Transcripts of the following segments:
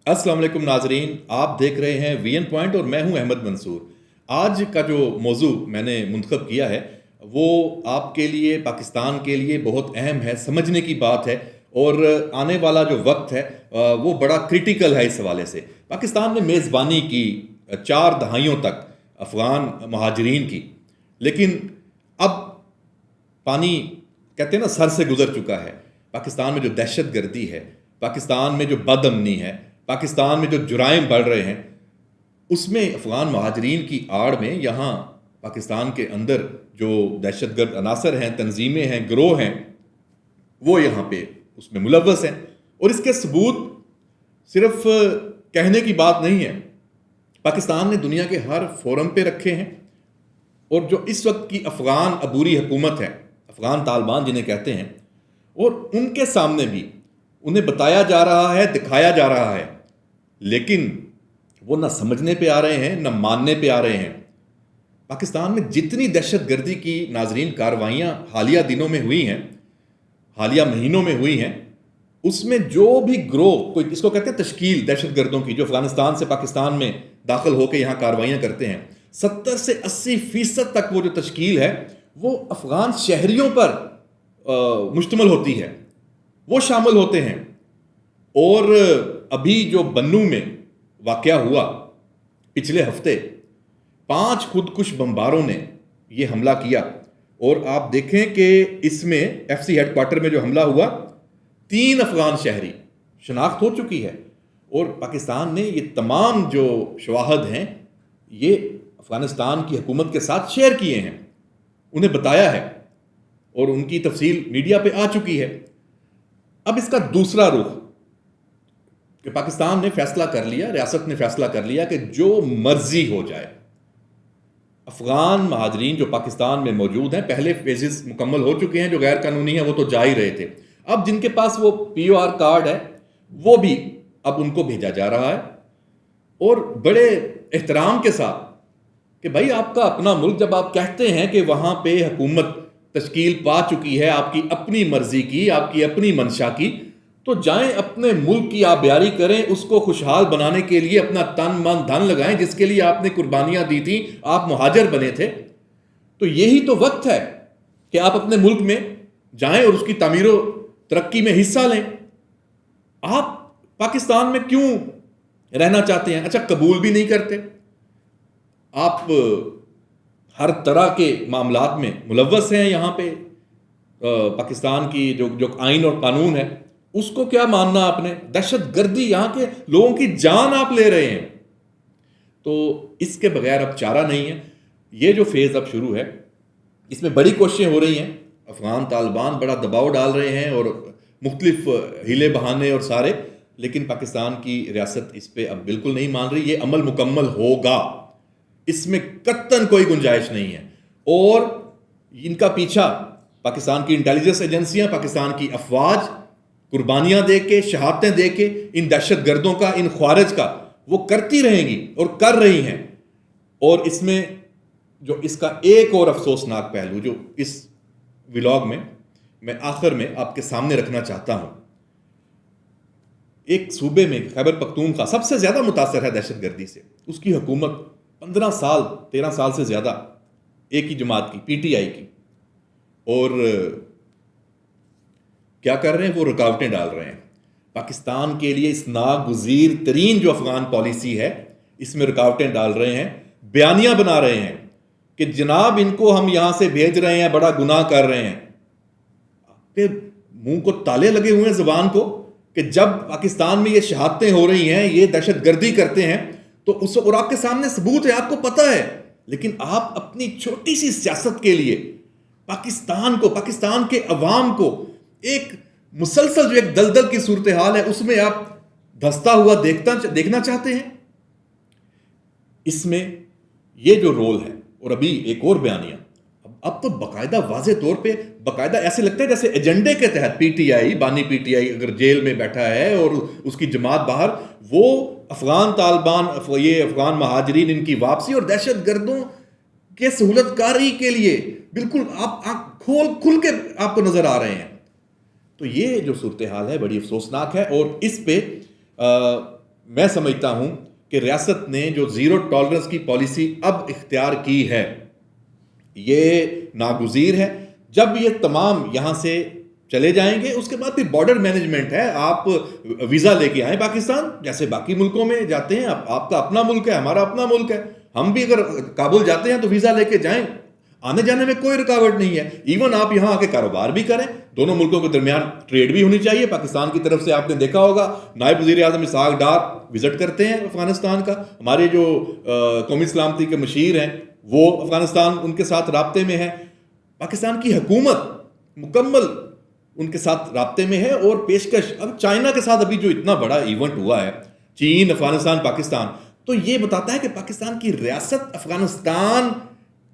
अस्सलाम वालेकुम नाजरीन, आप देख रहे हैं वीएन पॉइंट और मैं हूं अहमद मंसूर। आज का जो मौजू मैंने मुंतखब किया है वो आपके लिए, पाकिस्तान के लिए बहुत अहम है, समझने की बात है। और आने वाला जो वक्त है वो बड़ा क्रिटिकल है इस हवाले से। पाकिस्तान ने मेज़बानी की 4 दहाइयों तक अफ़गान महाजरीन की, लेकिन अब पानी कहते हैं ना सर से गुजर चुका है। पाकिस्तान में जो दहशत गर्दी है, पाकिस्तान में जो बदअमनी है, पाकिस्तान में जो जुराइम बढ़ रहे हैं, उसमें अफ़गान महाजरीन की आड़ में यहाँ पाकिस्तान के अंदर जो दहशतगर्द अनासर हैं, तंजीमें हैं, गिरोह हैं, वो यहाँ पे उसमें मुलव्वस हैं। और इसके सबूत सिर्फ कहने की बात नहीं है, पाकिस्तान ने दुनिया के हर फोरम पे रखे हैं। और जो इस वक्त की अफ़गान अबूरी हुकूमत है, अफ़गान तालिबान जिन्हें कहते हैं, और उनके सामने भी उन्हें बताया जा रहा है, दिखाया जा रहा है, लेकिन वो ना समझने पे आ रहे हैं, ना मानने पे आ रहे हैं। पाकिस्तान में जितनी दहशत गर्दी की नाजरीन कार्रवाइयाँ हालिया दिनों में हुई हैं, हालिया महीनों में हुई हैं, उसमें जो भी ग्रोह, कोई इसको कहते हैं तश्कील दहशत गर्दों की, जो अफगानिस्तान से पाकिस्तान में दाखिल होकर यहाँ कार्रवाइयाँ करते हैं, 70 से 80% तक वो जो तश्कील है वो अफगान शहरियों पर मुश्तमल होती है, वो शामिल होते हैं। और अभी जो बन्नू में वाकया हुआ पिछले हफ्ते, 5 खुदकुश बमबारों ने ये हमला किया। और आप देखें कि इसमें एफसी हेडक्वार्टर में जो हमला हुआ, 3 अफगान शहरी शनाख्त हो चुकी है। और पाकिस्तान ने ये तमाम जो शवाहद हैं ये अफगानिस्तान की हुकूमत के साथ शेयर किए हैं, उन्हें बताया है, और उनकी तफसील मीडिया पे आ चुकी है। अब इसका दूसरा रुख कि पाकिस्तान ने फैसला कर लिया, रियासत ने फैसला कर लिया कि जो मर्जी हो जाए, अफगान महाजरीन जो पाकिस्तान में मौजूद हैं, पहले फेजेस मुकम्मल हो चुके हैं, जो गैर कानूनी है वो तो जा ही रहे थे। अब जिनके पास वो पीओआर कार्ड है वो भी अब उनको भेजा जा रहा है, और बड़े एहतराम के साथ कि भाई आपका अपना मुल्क, जब आप कहते हैं कि वहां पे हुकूमत तश्कील पा चुकी है आपकी अपनी मर्जी की, आपकी अपनी मंशा की, तो जाएं अपने मुल्क की आबियारी करें, उसको खुशहाल बनाने के लिए अपना तन मन धन लगाएं, जिसके लिए आपने कुर्बानियां दी थी, आप मुहाजिर बने थे। तो यही तो वक्त है कि आप अपने मुल्क में जाएं और उसकी तामीर तरक्की में हिस्सा लें। आप पाकिस्तान में क्यों रहना चाहते हैं? अच्छा, कबूल भी नहीं करते, आप हर तरह के मामलात में मुलव्वस हैं। यहाँ पे पाकिस्तान की जो जो आइन और कानून है उसको क्या मानना आपने? दहशत गर्दी, यहाँ के लोगों की जान आप ले रहे हैं। तो इसके बगैर अब चारा नहीं है। ये जो फेज अब शुरू है, इसमें बड़ी कोशिशें हो रही हैं, अफगान तालिबान बड़ा दबाव डाल रहे हैं और मुख्तलिफ हीले बहाने और सारे, लेकिन पाकिस्तान की रियासत इस पर अब बिल्कुल नहीं मान रही। ये अमल मुकम्मल होगा, इसमें कत्तन कोई गुंजाइश नहीं है। और इनका पीछा पाकिस्तान की इंटेलिजेंस एजेंसियां, पाकिस्तान की अफवाज कुर्बानियां दे के, शहादतें दे के, इन दहशत गर्दों का, इन ख्वारिज का वो करती रहेंगी और कर रही हैं। और इसमें जो इसका एक और अफसोसनाक पहलू जो इस व्लॉग में मैं आखिर में आपके सामने रखना चाहता हूं, एक सूबे में खैबर पख्तूनख्वा सबसे ज्यादा मुतासर है दहशत गर्दी से। उसकी हुकूमत 15 साल 13 साल से ज्यादा एक ही जमात की, पीटीआई की, और क्या कर रहे हैं? वो रुकावटें डाल रहे हैं। पाकिस्तान के लिए इस नागुज़ीर तरीन जो अफगान पॉलिसी है, इसमें रुकावटें डाल रहे हैं, बयानियां बना रहे हैं कि जनाब इनको हम यहां से भेज रहे हैं, बड़ा गुनाह कर रहे हैं। फिर मुंह को ताले लगे हुए हैं जुबान को कि जब पाकिस्तान में ये शहादतें हो रही हैं, ये दहशत गर्दी करते हैं, तो उस और आपके सामने सबूत है, आपको पता है, लेकिन आप अपनी छोटी सी सियासत के लिए पाकिस्तान को, पाकिस्तान के अवाम को एक मुसलसल जो एक दलदल की सूरत हाल है उसमें आप धंसता हुआ देखना चाहते हैं। इसमें ये जो रोल है, और अभी एक और बयानिया, अब तो बाकायदा वाज़े तौर पे, बाकायदा ऐसे लगता है जैसे एजेंडे के तहत पीटीआई, बानी पीटीआई अगर जेल में बैठा है और उसकी जमात बाहर, वो अफगान तालिबान, ये अफगान महाजरीन, इनकी वापसी और दहशत गर्दों के सहूलतकारी के लिए बिल्कुल आप आंख खुल के आपको नजर आ रहे हैं। तो ये जो सूरत हाल है बड़ी अफसोसनाक है। और इस पे मैं समझता हूं कि रियासत ने जो ज़ीरो टॉलरेंस की पॉलिसी अब इख्तियार की है, ये नागुज़ीर है। जब ये तमाम यहाँ से चले जाएंगे, उसके बाद फिर बॉर्डर मैनेजमेंट है। आप वीज़ा लेके आए पाकिस्तान, जैसे बाकी मुल्कों में जाते हैं। आपका अपना मुल्क है, हमारा अपना मुल्क है। हम भी अगर काबुल जाते हैं तो वीज़ा लेके जाएं, आने जाने में कोई रुकावट नहीं है। इवन आप यहाँ आके कारोबार भी करें, दोनों मुल्कों के दरमियान ट्रेड भी होनी चाहिए। पाकिस्तान की तरफ से आपने देखा होगा, नायब वज़ीर आज़म इसहाक डार विजिट करते हैं अफगानिस्तान का। हमारे जो कौमी सलामती के मशीर हैं वो अफगानिस्तान उनके साथ राब्ते में है। पाकिस्तान की हुकूमत मुकम्मल उनके साथ राब्ते में है। और पेशकश अब चाइना के साथ अभी जो इतना बड़ा इवेंट हुआ है, चीन, अफगानिस्तान, पाकिस्तान, तो ये बताता है कि पाकिस्तान की रियासत अफगानिस्तान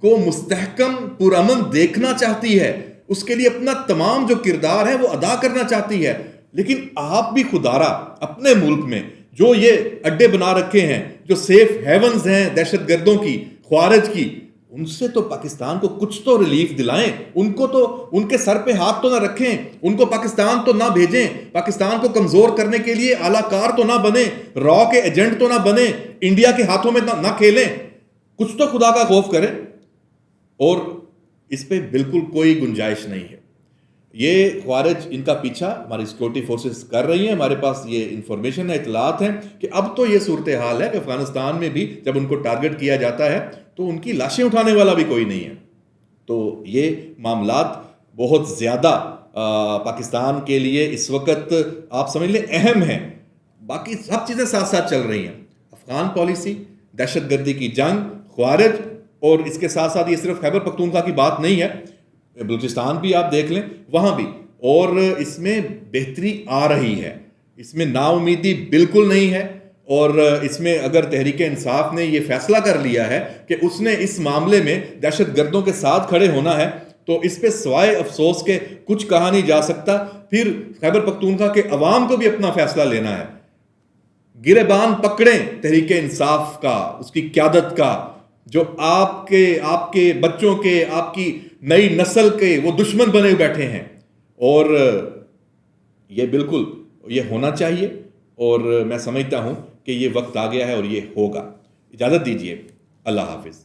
को मुस्तहकम पुरअमन देखना चाहती है। उसके लिए अपना तमाम जो किरदार है वो अदा करना चाहती है। लेकिन आप भी खुदारा अपने मुल्क में जो ये अड्डे बना रखे हैं, जो सेफ हेवन्स हैं दहशतगर्दों की, ख्वारिज की, उनसे तो पाकिस्तान को कुछ तो रिलीफ दिलाएं। उनको तो उनके सर पे हाथ तो ना रखें, उनको पाकिस्तान तो ना भेजें, पाकिस्तान को कमजोर करने के लिए आलाकार तो ना बने, रॉ के एजेंट तो ना बने, इंडिया के हाथों में ना खेलें। कुछ तो खुदा का खौफ करें। और इस पे बिल्कुल कोई गुंजाइश नहीं है। ये ख्वारिज, इनका पीछा हमारी सिक्योरिटी फोर्सेस कर रही हैं। हमारे पास ये इंफॉर्मेशन है, इतलात हैं कि अब तो ये सूरत हाल है कि अफगानिस्तान में भी जब उनको टारगेट किया जाता है तो उनकी लाशें उठाने वाला भी कोई नहीं है। तो ये मामलात बहुत ज़्यादा पाकिस्तान के लिए इस वक्त आप समझ लें अहम है। बाकी सब चीज़ें साथ साथ चल रही हैं। अफगान पॉलिसी, दहशतगर्दी की जंग, ख्वारिज, और इसके साथ साथ ये सिर्फ खैबर पख्तूनख्वा की बात नहीं है, बलूचिस्तान भी आप देख लें, वहाँ भी। और इसमें बेहतरी आ रही है, इसमें नाउमीदी बिल्कुल नहीं है। और इसमें अगर तहरीक इंसाफ ने ये फैसला कर लिया है कि उसने इस मामले में दहशतगर्दों के साथ खड़े होना है, तो इस पे सवाए अफसोस के कुछ कहा नहीं जा सकता। फिर खैबर पख्तूनख्वा के अवाम को भी अपना फैसला लेना है। गिरेबान पकड़ें तहरीक इंसाफ का, उसकी क़यादत का, जो आपके बच्चों के, आपकी नई नस्ल के वो दुश्मन बने बैठे हैं। और ये बिल्कुल ये होना चाहिए। और मैं समझता हूं कि ये वक्त आ गया है और ये होगा। इजाज़त दीजिए। अल्लाह हाफिज़।